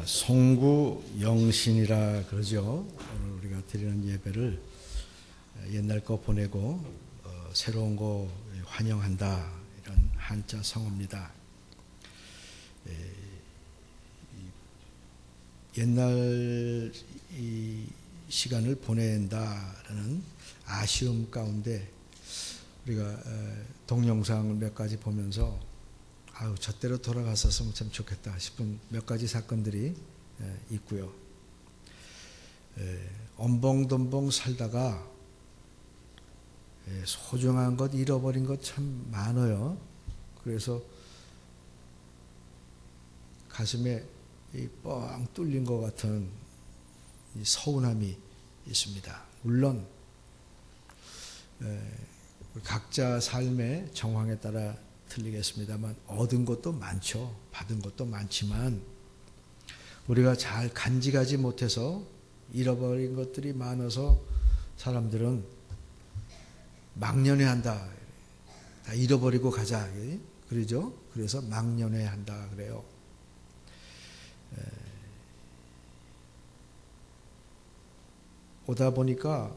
송구 영신이라 그러죠. 오늘 우리가 드리는 예배를 옛날 거 보내고 새로운 거 환영한다, 이런 한자 성어입니다. 옛날 이 시간을 보낸다라는 아쉬움 가운데 우리가 동영상을 몇 가지 보면서 저때로 돌아갔었으면 참 좋겠다 싶은 몇 가지 사건들이 있고요. 엄벙덤벙 살다가 소중한 것 잃어버린 것 참 많아요. 그래서 가슴에 뻥 뚫린 것 같은 이 서운함이 있습니다. 물론 각자 삶의 정황에 따라 틀리겠습니다만 얻은 것도 많죠. 받은 것도 많지만 우리가 잘 간직하지 못해서 잃어버린 것들이 많아서 사람들은 막년회한다. 다 잃어버리고 가자. 그러죠. 그래서 막년회한다 그래요. 오다 보니까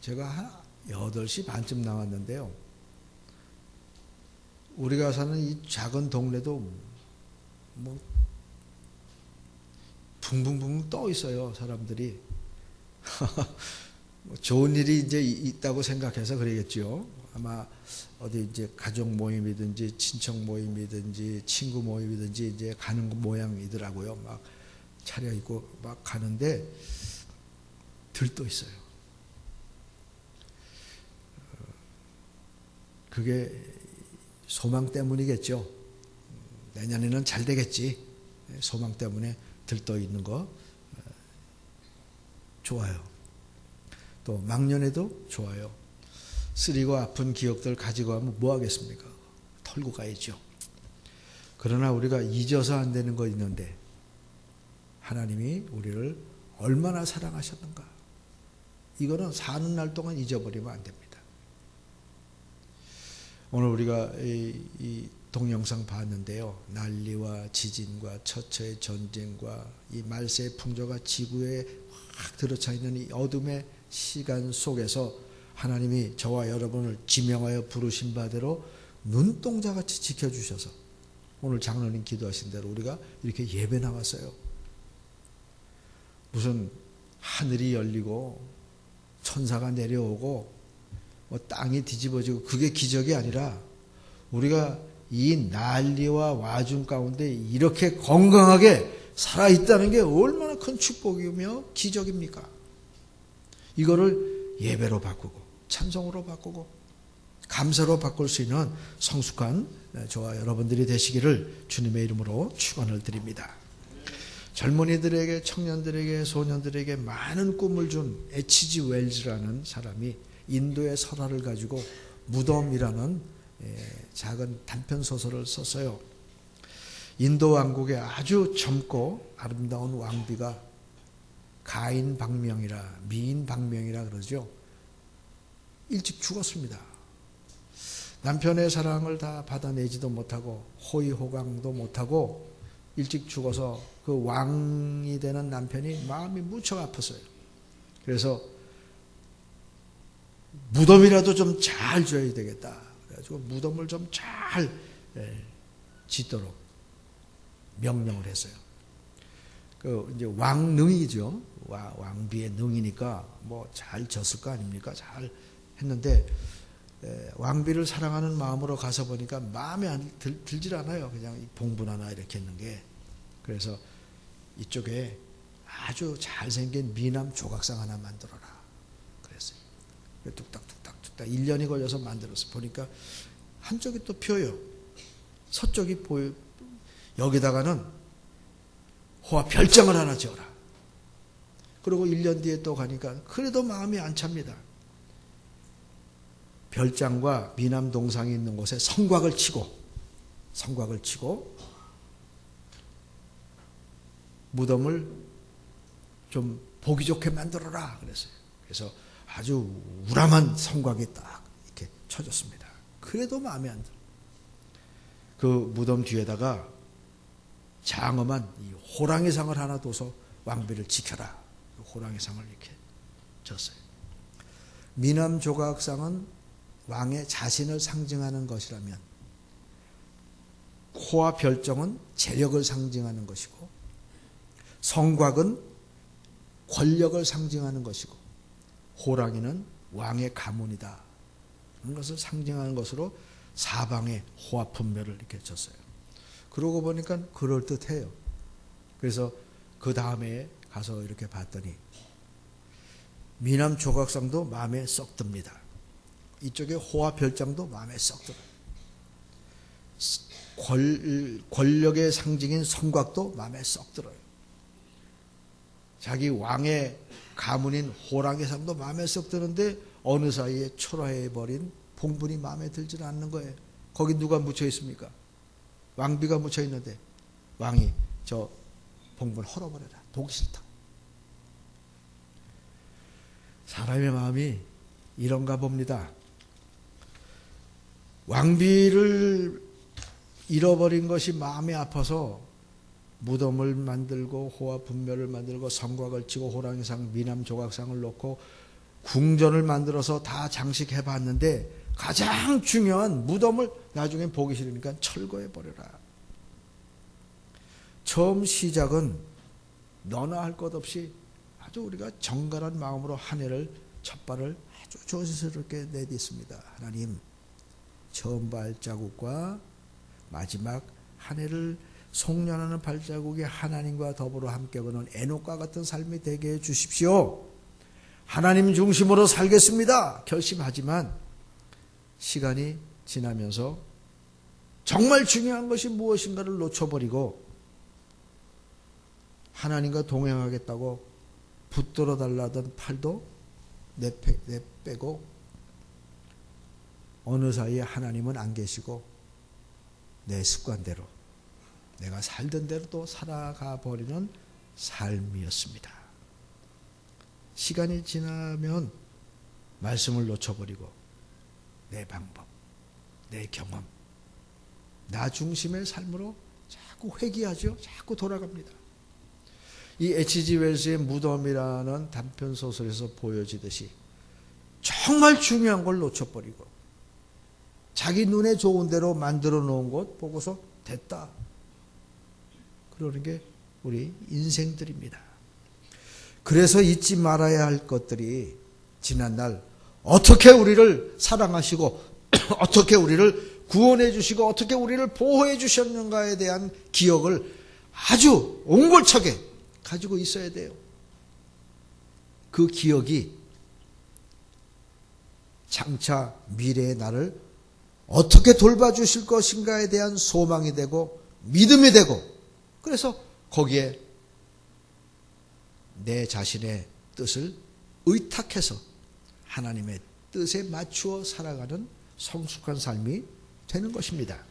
제가 한 8시 반쯤 나왔는데요. 우리가 사는 이 작은 동네도 뭐 붕붕붕 떠 있어요, 사람들이. 좋은 일이 이제 있다고 생각해서 그러겠죠. 아마 어디 이제 가족 모임이든지 친척 모임이든지 친구 모임이든지 이제 가는 모양이더라고요. 막 차려입고 막 가는데 들떠 있어요. 그게 소망 때문이겠죠. 내년에는 잘 되겠지. 소망 때문에 들떠 있는 거 좋아요. 또 막년에도 좋아요. 쓰리고 아픈 기억들 가지고 가면 뭐 하겠습니까? 털고 가야죠. 그러나 우리가 잊어서 안 되는 거 있는데 하나님이 우리를 얼마나 사랑하셨는가. 이거는 사는 날 동안 잊어버리면 안 됩니다. 오늘 우리가 이 동영상 봤는데요. 난리와 지진과 처처의 전쟁과 이 말세의 풍조가 지구에 확 들어차 있는 이 어둠의 시간 속에서 하나님이 저와 여러분을 지명하여 부르신 바대로 눈동자같이 지켜주셔서 오늘 장로님 기도하신 대로 우리가 이렇게 예배 나왔어요. 무슨 하늘이 열리고 천사가 내려오고 뭐 땅이 뒤집어지고 그게 기적이 아니라 우리가 이 난리와 와중 가운데 이렇게 건강하게 살아있다는 게 얼마나 큰 축복이며 기적입니까? 이거를 예배로 바꾸고 찬송으로 바꾸고 감사로 바꿀 수 있는 성숙한 저와 여러분들이 되시기를 주님의 이름으로 축원을 드립니다. 젊은이들에게, 청년들에게, 소년들에게 많은 꿈을 준 H.G. 웰즈라는 사람이 인도의 설화를 가지고 무덤이라는 작은 단편 소설을 썼어요. 인도 왕국의 아주 젊고 아름다운 왕비가 가인방명이라, 미인방명이라 그러죠. 일찍 죽었습니다. 남편의 사랑을 다 받아내지도 못하고 호의호강도 못하고 일찍 죽어서 그 왕이 되는 남편이 마음이 무척 아팠어요. 그래서 무덤이라도 좀 잘 줘야 되겠다. 그래가지고 무덤을 좀 잘 짓도록 명령을 했어요. 그 이제 왕능이죠. 왕비의 능이니까 뭐 잘 졌을 거 아닙니까? 잘 했는데 왕비를 사랑하는 마음으로 가서 보니까 마음에 들질 않아요. 그냥 봉분 하나 이렇게 했는 게. 그래서 이쪽에 아주 잘생긴 미남 조각상 하나 만들어라. 그랬어요. 뚝딱뚝딱 1년이 걸려서 만들었어요. 보니까 한쪽이 또 펴요. 서쪽이 보여. 여기다가는 호와 별장을 하나 지어라. 그리고 1년 뒤에 또 가니까 그래도 마음이 안 찹니다. 별장과 미남 동상이 있는 곳에 성곽을 치고 무덤을 좀 보기 좋게 만들어라 그랬어요. 그래서 아주 우람한 성곽이 딱 이렇게 쳐졌습니다. 그래도 마음에 안 들어. 그 무덤 뒤에다가 장엄한 이 호랑이상을 하나 둬서 왕비를 지켜라. 호랑이상을 이렇게 줬어요. 미남 조각상은 왕의 자신을 상징하는 것이라면 호와 별정은 재력을 상징하는 것이고 성곽은 권력을 상징하는 것이고 호랑이는 왕의 가문이다. 그런 것을 상징하는 것으로 사방에 호와 분묘를 이렇게 줬어요. 그러고 보니까 그럴듯해요. 그래서 그 다음에 가서 이렇게 봤더니 미남 조각상도 마음에 쏙 듭니다. 이쪽에 호와 별장도 마음에 쏙 들어요. 권력의 상징인 성곽도 마음에 쏙 들어요. 자기 왕의 가문인 호랑이상도 마음에 쏙 드는데 어느 사이에 초라해버린 봉분이 마음에 들지 않는 거예요. 거기 누가 묻혀 있습니까? 왕비가 묻혀 있는데 왕이 저 봉분 헐어버려라. 보기 싫다. 사람의 마음이 이런가 봅니다. 왕비를 잃어버린 것이 마음이 아파서 무덤을 만들고 호와 분묘를 만들고 성곽을 치고 호랑이상, 미남 조각상을 놓고 궁전을 만들어서 다 장식해 봤는데 가장 중요한 무덤을 나중에 보기 싫으니까 철거해 버려라. 처음 시작은 너나 할 것 없이 아주 우리가 정갈한 마음으로 한 해를 첫 발을 아주 조심스럽게 내딛습니다. 하나님, 처음 발자국과 마지막 한 해를 송년하는 발자국이 하나님과 더불어 함께 보는 에녹과 같은 삶이 되게 해 주십시오. 하나님 중심으로 살겠습니다. 결심하지만 시간이 지나면서 정말 중요한 것이 무엇인가를 놓쳐버리고 하나님과 동행하겠다고 붙들어 달라던 팔도 내빼고 어느 사이에 하나님은 안 계시고 내 습관대로 내가 살던 대로 또 살아가 버리는 삶이었습니다. 시간이 지나면 말씀을 놓쳐버리고 내 방법, 내 경험, 나 중심의 삶으로 자꾸 회귀하죠. 자꾸 돌아갑니다. 이 H.G. 웰스의 무덤이라는 단편소설에서 보여지듯이 정말 중요한 걸 놓쳐버리고 자기 눈에 좋은 대로 만들어 놓은 것 보고서 됐다. 그러는 게 우리 인생들입니다. 그래서 잊지 말아야 할 것들이 지난날 어떻게 우리를 사랑하시고 어떻게 우리를 구원해 주시고 어떻게 우리를 보호해 주셨는가에 대한 기억을 아주 옹골차게 가지고 있어야 돼요. 그 기억이 장차 미래의 나를 어떻게 돌봐주실 것인가에 대한 소망이 되고 믿음이 되고 그래서 거기에 내 자신의 뜻을 의탁해서 하나님의 뜻에 맞추어 살아가는 성숙한 삶이 되는 것입니다.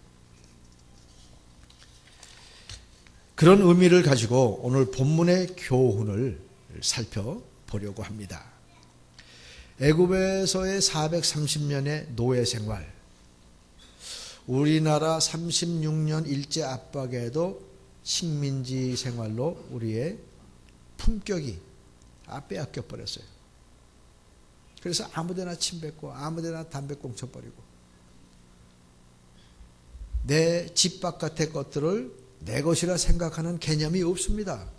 그런 의미를 가지고 오늘 본문의 교훈을 살펴보려고 합니다. 애굽에서의 430년의 노예 생활, 우리나라 36년 일제 압박에도 식민지 생활로 우리의 품격이 다 빼앗겨 버렸어요. 그래서 아무데나 침 뱉고 아무데나 담배 꽁쳐버리고 내 집 바깥의 것들을 내 것이라 생각하는 개념이 없습니다.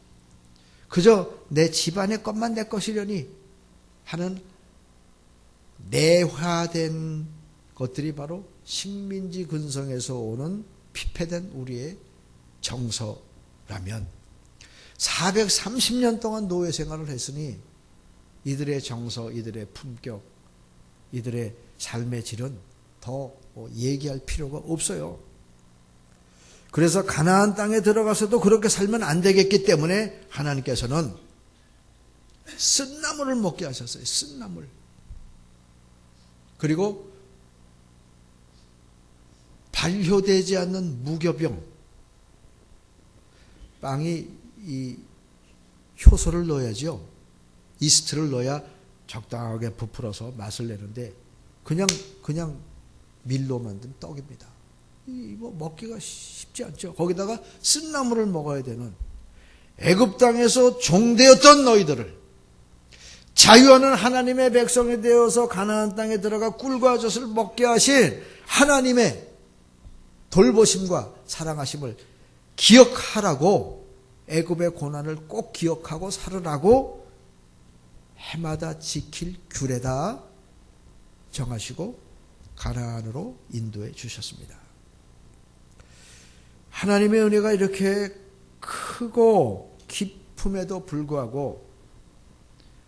그저 내 집안의 것만 내 것이려니 하는 내화된 것들이 바로 식민지 근성에서 오는 피폐된 우리의 정서라면 430년 동안 노예 생활을 했으니 이들의 정서, 이들의 품격, 이들의 삶의 질은 더 얘기할 필요가 없어요. 그래서 가나안 땅에 들어가서도 그렇게 살면 안 되겠기 때문에 하나님께서는 쓴나물을 먹게 하셨어요. 쓴나물. 그리고 발효되지 않는 무교병. 빵이 이 효소를 넣어야죠. 이스트를 넣어야 적당하게 부풀어서 맛을 내는데 그냥 밀로 만든 떡입니다. 뭐 먹기가 쉽지 않죠. 거기다가 쓴나물을 먹어야 되는 애굽 땅에서 종되었던 너희들을 자유하는 하나님의 백성이 되어서 가나안 땅에 들어가 꿀과 젖을 먹게 하신 하나님의 돌보심과 사랑하심을 기억하라고, 애굽의 고난을 꼭 기억하고 살으라고 해마다 지킬 규례다 정하시고 가나안으로 인도해 주셨습니다. 하나님의 은혜가 이렇게 크고 깊음에도 불구하고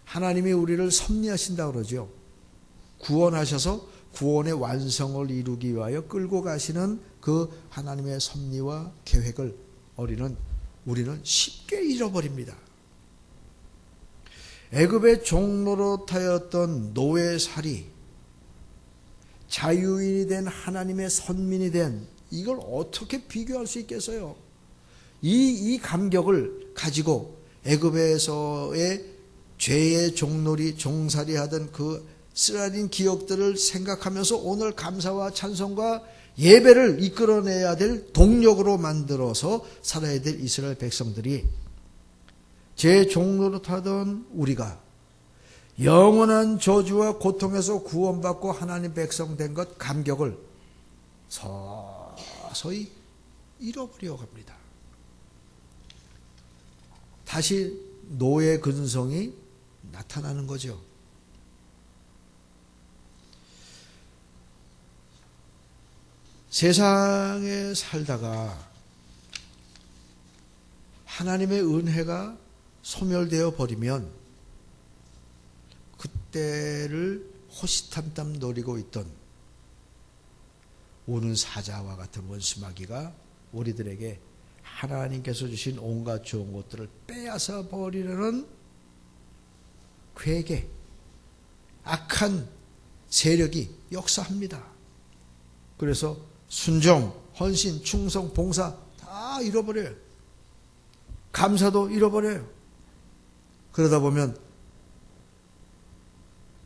하나님이 우리를 섭리하신다고 그러죠. 구원하셔서 구원의 완성을 이루기 위하여 끌고 가시는 그 하나님의 섭리와 계획을 우리는 쉽게 잃어버립니다. 애굽의 종노릇하였던 노예살이 자유인이 된 하나님의 선민이 된 이걸 어떻게 비교할 수 있겠어요? 이 감격을 가지고 애굽에서의 죄의 종놀이 종살이 하던 그 쓰라린 기억들을 생각하면서 오늘 감사와 찬송과 예배를 이끌어내야 될 동력으로 만들어서 살아야 될 이스라엘 백성들이 제 종노릇하던 우리가 영원한 저주와 고통에서 구원받고 하나님 백성 된 것 감격을 서서히 잃어버려 갑니다. 다시 노예 근성이 나타나는 거죠. 세상에 살다가 하나님의 은혜가 소멸되어 버리면 그때를 호시탐탐 노리고 있던 우는 사자와 같은 원수마귀가 우리들에게 하나님께서 주신 온갖 좋은 것들을 빼앗아 버리려는 괴계, 악한 세력이 역사합니다. 그래서 순종, 헌신, 충성, 봉사 다 잃어버려요. 감사도 잃어버려요. 그러다 보면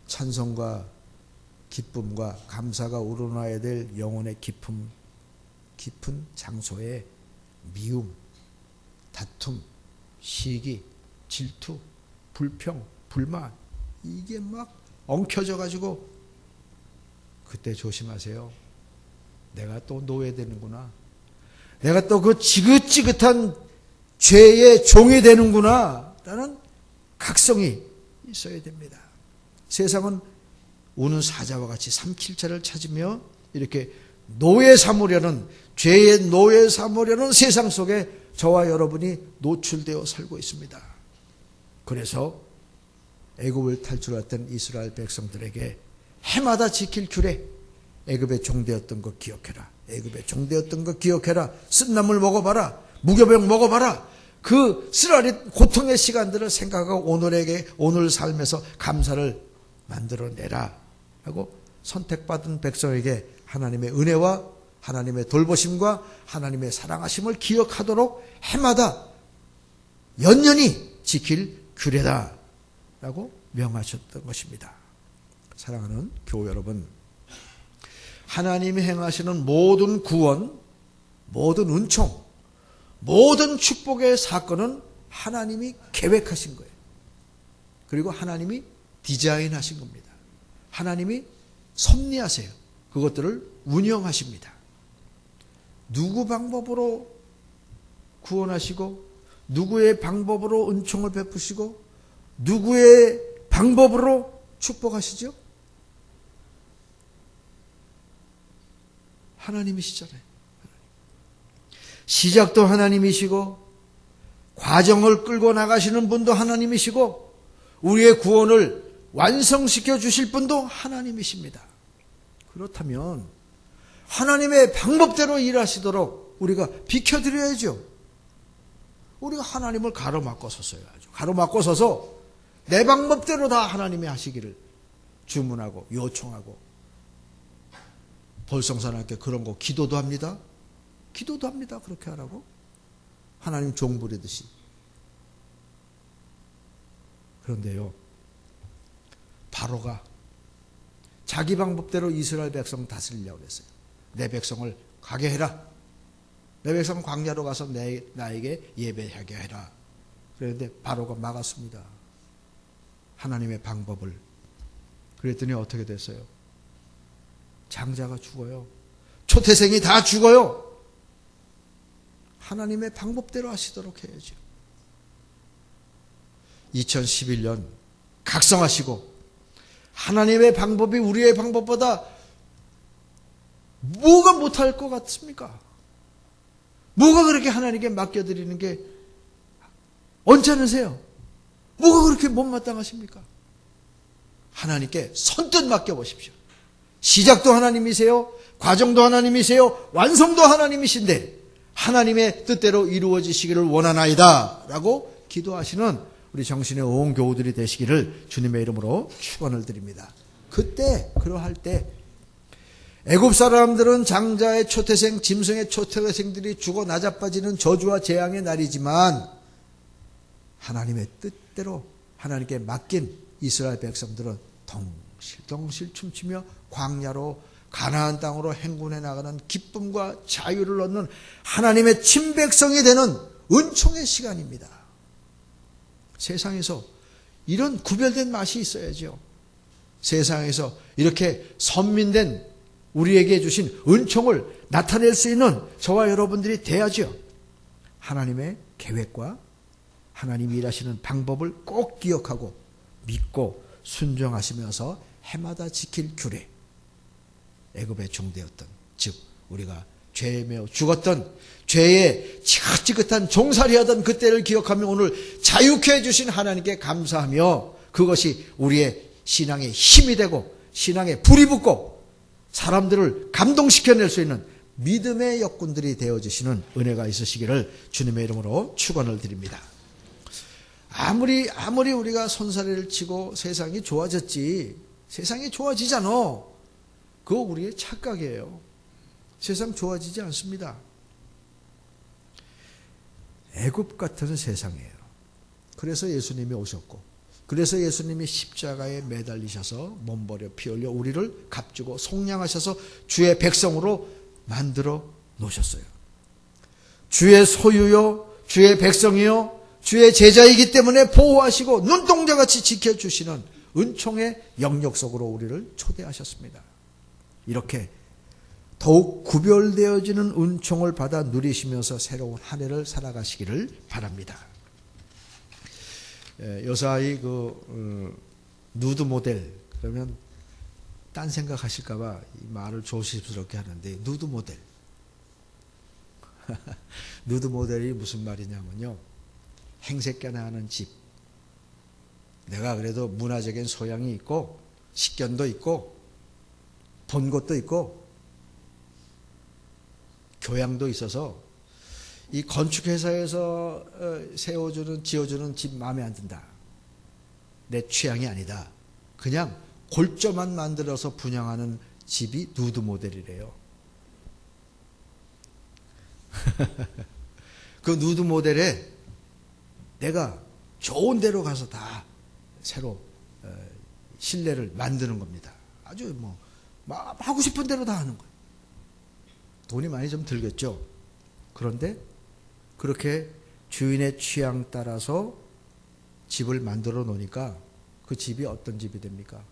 찬송과 기쁨과 감사가 우러나야 될 영혼의 깊은 장소에 미움, 다툼, 시기, 질투, 불평, 불만 이게 막 엉켜져 가지고 그때 조심하세요. 내가 또 노예되는구나. 내가 또 그 지긋지긋한 죄의 종이 되는구나 라는 각성이 있어야 됩니다. 세상은 우는 사자와 같이 삼킬자를 찾으며 이렇게 노예 삼으려는, 죄의 노예 삼으려는 세상 속에 저와 여러분이 노출되어 살고 있습니다. 그래서 애굽을 탈출했던 이스라엘 백성들에게 해마다 지킬 규례, 애굽의 종되었던 것 기억해라. 애굽의 종되었던 것 기억해라. 쓴나물 먹어봐라. 무교병 먹어봐라. 그 쓰라린 고통의 시간들을 생각하고 오늘 삶에서 감사를 만들어내라 하고 선택받은 백성에게 하나님의 은혜와 하나님의 돌보심과 하나님의 사랑하심을 기억하도록 해마다 연연히 지킬 규례다 라고 명하셨던 것입니다. 사랑하는 교우 여러분, 하나님이 행하시는 모든 구원, 모든 은총, 모든 축복의 사건은 하나님이 계획하신 거예요. 그리고 하나님이 디자인하신 겁니다. 하나님이 섭리하세요. 그것들을 운영하십니다. 누구 방법으로 구원하시고 누구의 방법으로 은총을 베푸시고 누구의 방법으로 축복하시죠? 하나님이시잖아요. 시작도 하나님이시고 과정을 끌고 나가시는 분도 하나님이시고 우리의 구원을 완성시켜 주실 분도 하나님이십니다. 그렇다면 하나님의 방법대로 일하시도록 우리가 비켜드려야죠. 우리가 하나님을 가로막고 섰어요. 가로막고 서서 내 방법대로 다 하나님이 하시기를 주문하고 요청하고, 벌성산학교 그런 거 기도도 합니다. 기도도 합니다. 그렇게 하라고. 하나님 종 부리듯이. 그런데요, 바로가 자기 방법대로 이스라엘 백성 다스리려고 했어요. 내 백성을 가게 해라. 내 백성 광야로 가서 나에게 예배하게 해라. 그런데 바로가 막았습니다. 하나님의 방법을. 그랬더니 어떻게 됐어요? 장자가 죽어요. 초태생이 다 죽어요. 하나님의 방법대로 하시도록 해야죠. 2011년 각성하시고 하나님의 방법이 우리의 방법보다 뭐가 못할 것 같습니까? 뭐가 그렇게 하나님께 맡겨드리는 게 언짢으세요? 뭐가 그렇게 못마땅하십니까? 하나님께 선뜻 맡겨보십시오. 시작도 하나님이세요. 과정도 하나님이세요. 완성도 하나님이신데 하나님의 뜻대로 이루어지시기를 원하나이다 라고 기도하시는 우리 정신의 온 교우들이 되시기를 주님의 이름으로 축원을 드립니다. 그때 그러할 때 애굽 사람들은 장자의 초태생, 짐승의 초태생들이 죽어 나자빠지는 저주와 재앙의 날이지만 하나님의 뜻대로 하나님께 맡긴 이스라엘 백성들은 덩실덩실 춤추며 광야로 가나안 땅으로 행군해 나가는 기쁨과 자유를 얻는 하나님의 친백성이 되는 은총의 시간입니다. 세상에서 이런 구별된 맛이 있어야죠. 세상에서 이렇게 선민된 우리에게 주신 은총을 나타낼 수 있는 저와 여러분들이 돼야죠. 하나님의 계획과 하나님이 일하시는 방법을 꼭 기억하고 믿고 순종하시면서 해마다 지킬 규례. 애굽의 종되었던, 즉 우리가 죄에 매어 죽었던 죄에 지긋지긋한 종살이하던 그때를 기억하며 오늘 자유케 해주신 하나님께 감사하며 그것이 우리의 신앙의 힘이 되고 신앙에 불이 붙고 사람들을 감동시켜낼 수 있는 믿음의 역군들이 되어주시는 은혜가 있으시기를 주님의 이름으로 축원을 드립니다. 아무리 우리가 손사래를 치고 세상이 좋아졌지, 세상이 좋아지잖아. 그거 우리의 착각이에요. 세상 좋아지지 않습니다. 애굽 같은 세상이에요. 그래서 예수님이 오셨고, 그래서 예수님이 십자가에 매달리셔서 몸버려 피 흘려 우리를 값주고 속량하셔서 주의 백성으로 만들어 놓으셨어요. 주의 소유요, 주의 백성이요, 주의 제자이기 때문에 보호하시고 눈동자같이 지켜주시는 은총의 영역 속으로 우리를 초대하셨습니다. 이렇게 더욱 구별되어지는 은총을 받아 누리시면서 새로운 한 해를 살아가시기를 바랍니다. 요사이 누드 모델 그러면 딴 생각하실까봐 이 말을 조심스럽게 하는데 누드 모델 누드 모델이 무슨 말이냐면요, 행색깨나 하는 집, 내가 그래도 문화적인 소양이 있고 식견도 있고 본 것도 있고 교양도 있어서 이 건축회사에서 지어주는 집 마음에 안 든다, 내 취향이 아니다, 그냥 골조만 만들어서 분양하는 집이 누드 모델이래요. 그 누드 모델에 내가 좋은 데로 가서 다 새로 실내를 만드는 겁니다. 아주 하고 싶은 대로 다 하는 거예요. 돈이 많이 좀 들겠죠. 그런데 그렇게 주인의 취향 따라서 집을 만들어 놓으니까 그 집이 어떤 집이 됩니까?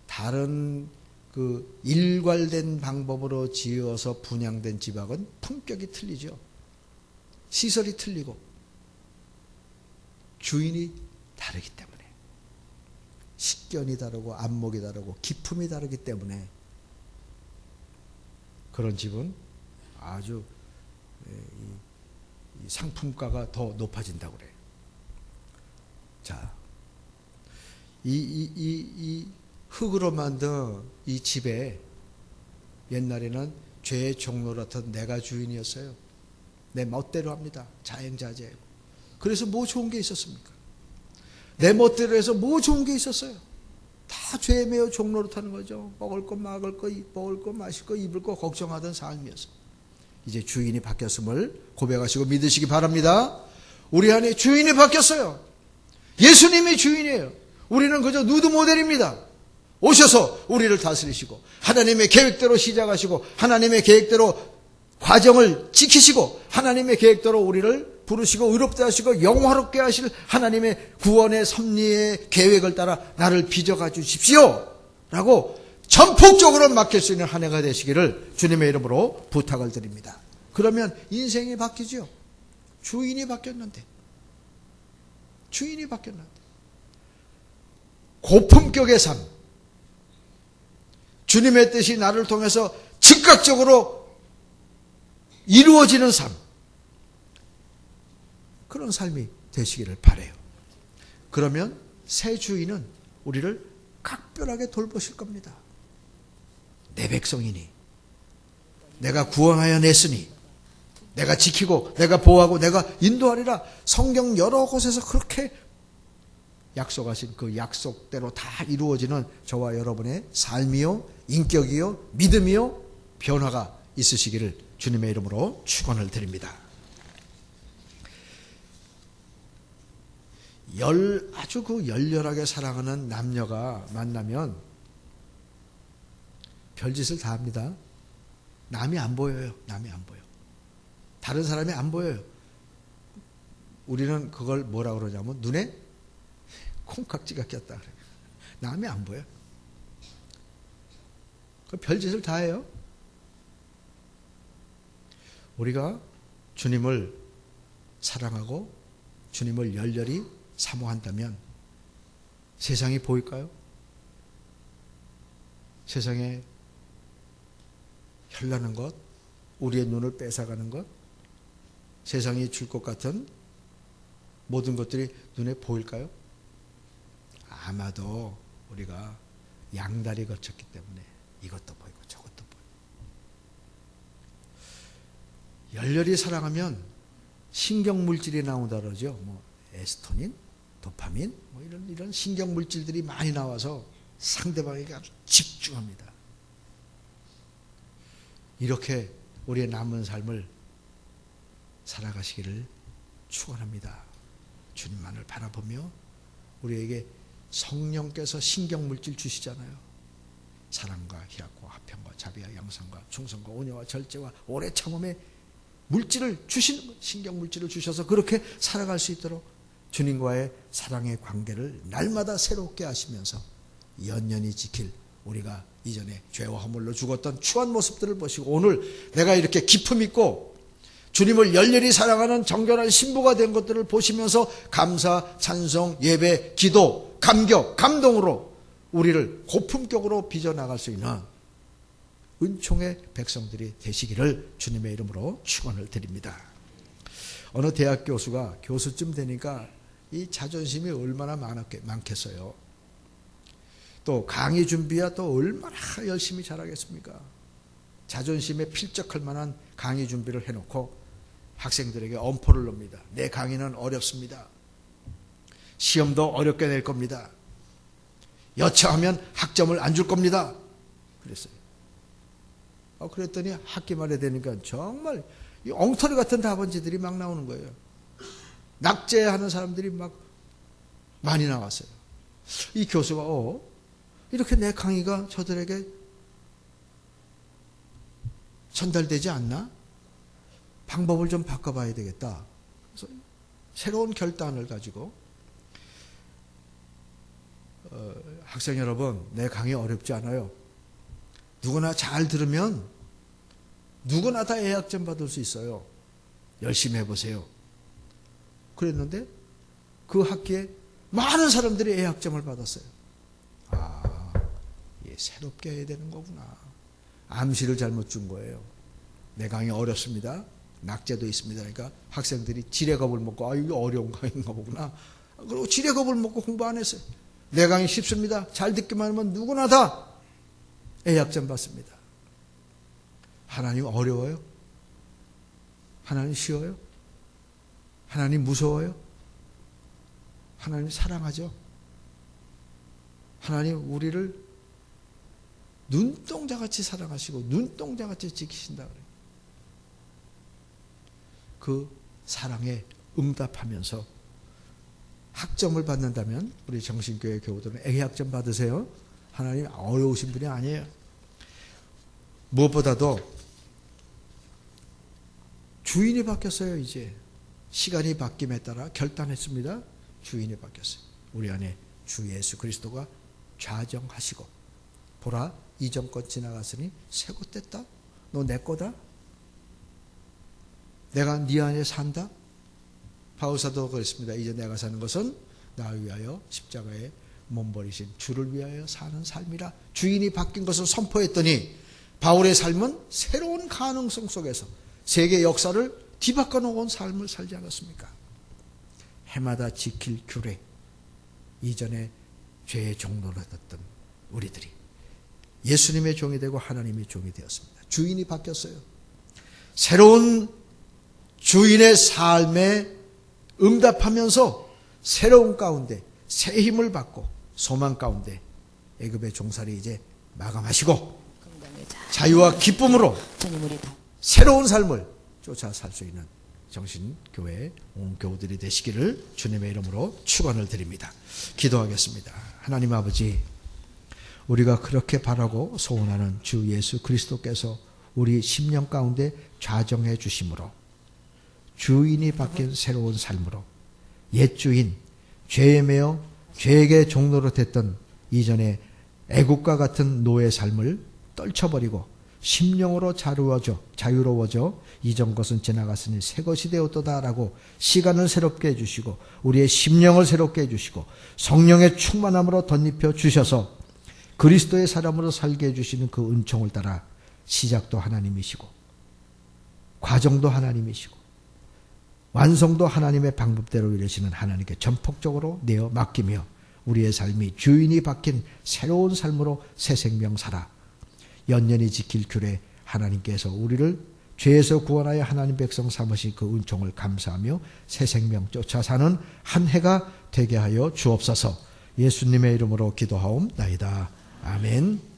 다른 그 일괄된 방법으로 지어서 분양된 집하고는 품격이 틀리죠. 시설이 틀리고 주인이 다르기 때문에, 식견이 다르고 안목이 다르고 기품이 다르기 때문에 그런 집은 아주 이 상품가가 더 높아진다고 그래요. 자, 이 흙으로 만든 이 집에 옛날에는 죄의 종로라던 내가 주인이었어요. 내 멋대로 합니다. 자행자재고. 그래서 뭐 좋은 게 있었습니까? 내 멋대로 해서 뭐 좋은 게 있었어요? 다 죄에 매여 종로릇하는 거죠. 먹을 거 막을 거, 먹을 거 마실 거 입을 거 걱정하던 삶이었어요. 이제 주인이 바뀌었음을 고백하시고 믿으시기 바랍니다. 우리 안에 주인이 바뀌었어요. 예수님이 주인이에요. 우리는 그저 누드 모델입니다. 오셔서 우리를 다스리시고 하나님의 계획대로 시작하시고 하나님의 계획대로 과정을 지키시고 하나님의 계획대로 우리를 부르시고 의롭게 하시고 영화롭게 하실 하나님의 구원의 섭리의 계획을 따라 나를 빚어가 주십시오 라고 전폭적으로 맡길 수 있는 한 해가 되시기를 주님의 이름으로 부탁을 드립니다. 그러면 인생이 바뀌죠. 주인이 바뀌었는데 고품격의 삶, 주님의 뜻이 나를 통해서 즉각적으로 이루어지는 삶, 그런 삶이 되시기를 바라요. 그러면 새 주인은 우리를 각별하게 돌보실 겁니다. 내 백성이니, 내가 구원하여 냈으니, 내가 지키고 내가 보호하고 내가 인도하리라. 성경 여러 곳에서 그렇게 약속하신 그 약속대로 다 이루어지는 저와 여러분의 삶이요, 인격이요, 믿음이요, 변화가 있으시기를 주님의 이름으로 축원을 드립니다. 아주 그 열렬하게 사랑하는 남녀가 만나면 별짓을 다 합니다. 남이 안 보여요. 다른 사람이 안 보여요. 우리는 그걸 뭐라 그러냐면 눈에 콩깍지가 꼈다 그래요. 남이 안 보여. 그 별짓을 다 해요. 우리가 주님을 사랑하고 주님을 열렬히 사모한다면 세상이 보일까요? 세상에 현란한 것, 우리의 눈을 뺏어가는 것, 세상이 줄 것 같은 모든 것들이 눈에 보일까요? 아마도 우리가 양다리 걸쳤기 때문에 이것도 보이고 저것도 보이고. 열렬히 사랑하면 신경물질이 나온다 그러죠. 에스토닌, 도파민, 이런 신경물질들이 많이 나와서 상대방에게 아주 집중합니다. 이렇게 우리의 남은 삶을 살아가시기를 축원합니다. 주님만을 바라보며 우리에게 성령께서 신경물질 주시잖아요. 사랑과 희락과 화평과 자비와 양선과 충성과 온유와 절제와 오래 참음의 물질을 주시는 것, 신경물질을 주셔서 그렇게 살아갈 수 있도록 주님과의 사랑의 관계를 날마다 새롭게 하시면서 연연히 지킬 우리가 이전에 죄와 허물로 죽었던 추한 모습들을 보시고 오늘 내가 이렇게 기품 있고 주님을 열렬히 사랑하는 정결한 신부가 된 것들을 보시면서 감사, 찬송, 예배, 기도, 감격, 감동으로 우리를 고품격으로 빚어나갈 수 있는 은총의 백성들이 되시기를 주님의 이름으로 축원을 드립니다. 어느 대학 교수가 교수쯤 되니까 이 자존심이 얼마나 많겠어요. 또 강의 준비야 또 얼마나 열심히 잘하겠습니까? 자존심에 필적할 만한 강의 준비를 해놓고 학생들에게 엄포를 놓습니다. 내 강의는 어렵습니다. 시험도 어렵게 낼 겁니다. 여차하면 학점을 안 줄 겁니다. 그랬어요. 그랬더니 학기 말에 되니까 정말 이 엉터리 같은 답안지들이 막 나오는 거예요. 낙제하는 사람들이 막 많이 나왔어요. 이 교수가 이렇게 내 강의가 저들에게 전달되지 않나? 방법을 좀 바꿔봐야 되겠다. 그래서 새로운 결단을 가지고 학생 여러분, 내 강의 어렵지 않아요. 누구나 잘 들으면 누구나 다 A학점 받을 수 있어요. 열심히 해보세요. 그랬는데 그 학기에 많은 사람들이 A학점을 받았어요. 새롭게 해야 되는 거구나. 암시를 잘못 준 거예요. 내 강의 어렵습니다. 낙제도 있습니다. 그러니까 학생들이 지레겁을 먹고 이거 어려운 강의인가 보구나. 그리고 지레겁을 먹고 공부 안 했어요. 내 강의 쉽습니다. 잘 듣기만 하면 누구나 다 A학점 받습니다. 하나님 어려워요? 하나님 쉬워요? 하나님 무서워요? 하나님 사랑하죠? 하나님 우리를 눈동자같이 사랑하시고 눈동자같이 지키신다 그래요. 그 사랑에 응답하면서 학점을 받는다면 우리 정신교회 교우들은 A학점 받으세요. 하나님 어려우신 분이 아니에요. 무엇보다도 주인이 바뀌었어요. 이제 시간이 바뀜에 따라 결단했습니다. 주인이 바뀌었어요. 우리 안에 주 예수 그리스도가 좌정하시고, 보라 이전 것 지나갔으니 새 것 됐다. 너 내 거다. 내가 네 안에 산다. 바울사도 그랬습니다. 이제 내가 사는 것은 나 위하여 십자가에 몸버리신 주를 위하여 사는 삶이라. 주인이 바뀐 것을 선포했더니 바울의 삶은 새로운 가능성 속에서 세계 역사를 뒤바꿔 놓은 삶을 살지 않았습니까? 해마다 지킬 규례, 이전에 죄의 종로를 했던 우리들이 예수님의 종이 되고 하나님의 종이 되었습니다. 주인이 바뀌었어요. 새로운 주인의 삶에 응답하면서 새로운 가운데 새 힘을 받고 소망 가운데 애굽의 종살이 이제 마감하시고 자유와 기쁨으로 새로운 삶을 쫓아 살 수 있는 정신교회 온 교우들이 되시기를 주님의 이름으로 축원을 드립니다. 기도하겠습니다. 하나님 아버지, 우리가 그렇게 바라고 소원하는 주 예수 그리스도께서 우리 심령 가운데 좌정해 주심으로 주인이 바뀐 새로운 삶으로 옛 주인, 죄에 매여 죄에게 종로로 됐던 이전의 애국과 같은 노예 삶을 떨쳐버리고 심령으로 자유로워져 이전 것은 지나갔으니 새 것이 되었도다라고 시간을 새롭게 해주시고 우리의 심령을 새롭게 해주시고 성령의 충만함으로 덧입혀 주셔서 그리스도의 사람으로 살게 해주시는 그 은총을 따라 시작도 하나님이시고 과정도 하나님이시고 완성도 하나님의 방법대로 이루시는 하나님께 전폭적으로 내어 맡기며 우리의 삶이 주인이 바뀐 새로운 삶으로 새 생명 살아 연연히 지킬 규례 하나님께서 우리를 죄에서 구원하여 하나님 백성 삼으신 그 은총을 감사하며 새 생명 쫓아 사는 한 해가 되게 하여 주옵소서. 예수님의 이름으로 기도하옵나이다. 아멘.